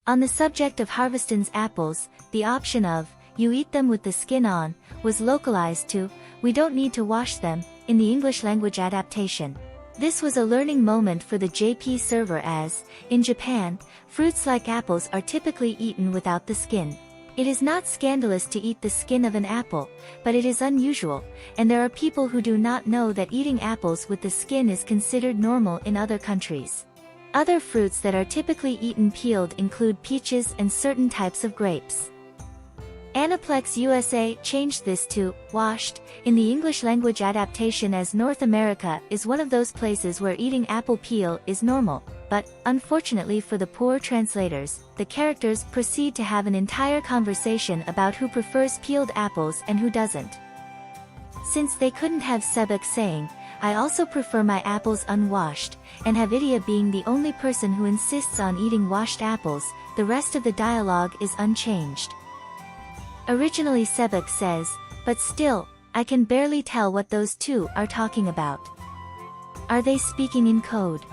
On the subject of Harveston's apples, the option of, "You eat them with the skin on," was localized to, "We don't need to wash them," in the English language adaptation. This was a learning moment for the JP server as, in Japan, fruits like apples are typically eaten without the skin. It is not scandalous to eat the skin of an apple, but it is unusual, and there are people who do not know that eating apples with the skin is considered normal in other countries. Other fruits that are typically eaten peeled include peaches and certain types of grapes. Aniplex USA changed this to washed in the English language adaptation, as North America is one of those places where eating apple peel is normal, but, unfortunately for the poor translators, the characters proceed to have an entire conversation about who prefers peeled apples and who doesn't. Since they couldn't have Sebek saying, "I also prefer my apples unwashed," and have Idia being the only person who insists on eating washed apples, the rest of the dialogue is unchanged. Originally Sebek says, "But still, I can barely tell what those two are talking about. Are they speaking in code?"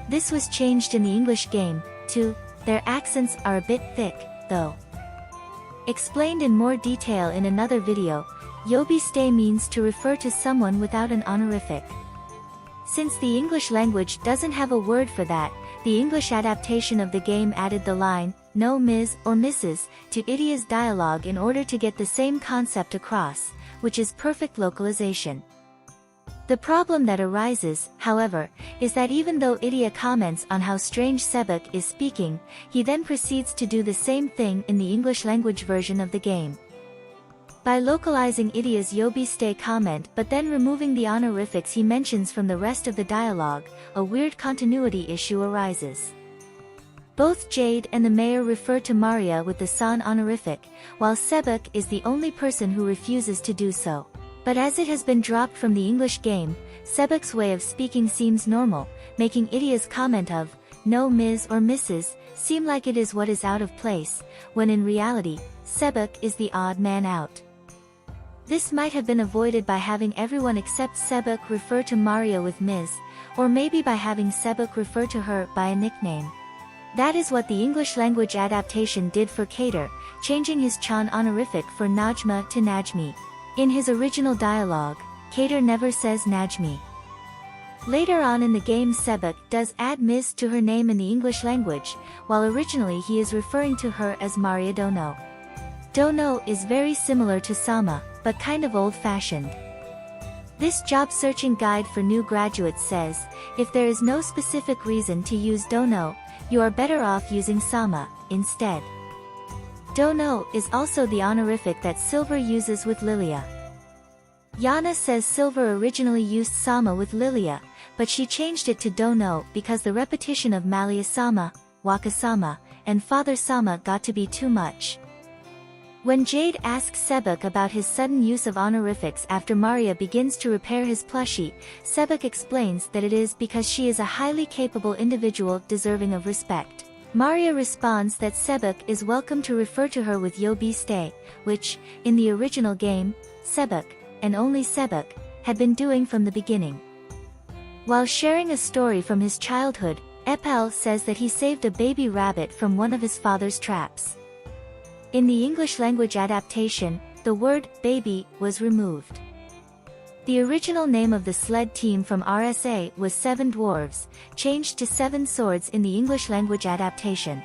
This was changed in the English game, to, "Their accents are a bit thick, though." Explained in more detail in another video, Yobiste means to refer to someone without an honorific. Since the English language doesn't have a word for that, the English adaptation of the game added the line, "No Ms. or Mrs." to Idia's dialogue in order to get the same concept across, which is perfect localization. The problem that arises, however, is that even though Idia comments on how strange Sebek is speaking, he then proceeds to do the same thing in the English language version of the game. By localizing Idia's Yobiste comment but then removing the honorifics he mentions from the rest of the dialogue, a weird continuity issue arises. Both Jade and the mayor refer to Maria with the san honorific, while Sebek is the only person who refuses to do so. But as it has been dropped from the English game, Sebek's way of speaking seems normal, making Idia's comment of, "No Ms. or Mrs." seem like it is what is out of place, when in reality, Sebek is the odd man out. This might have been avoided by having everyone except Sebek refer to Maria with Ms., or maybe by having Sebek refer to her by a nickname. That is what the English language adaptation did for Kader, changing his Chan honorific for Najma to Najmi. In his original dialogue, Kader never says Najmi. Later on in the game Sebek does add Ms. to her name in the English language, while originally he is referring to her as Maria Dono. Dono is very similar to Sama, but kind of old-fashioned. This job-searching guide for new graduates says, if there is no specific reason to use Dono, you are better off using Sama, instead. Dono is also the honorific that Silver uses with Lilia. Yana says Silver originally used Sama with Lilia, but she changed it to Dono because the repetition of Malia-sama, Waka-sama, and Father-sama got to be too much. When Jade asks Sebek about his sudden use of honorifics after Maria begins to repair his plushie, Sebek explains that it is because she is a highly capable individual deserving of respect. Maria responds that Sebek is welcome to refer to her with Yobiste, which, in the original game, Sebek, and only Sebek, had been doing from the beginning. While sharing a story from his childhood, Epel says that he saved a baby rabbit from one of his father's traps. In the English language adaptation, the word baby was removed. The original name of the sled team from RSA was 7 Dwarves, changed to 7 Swords in the English language adaptation.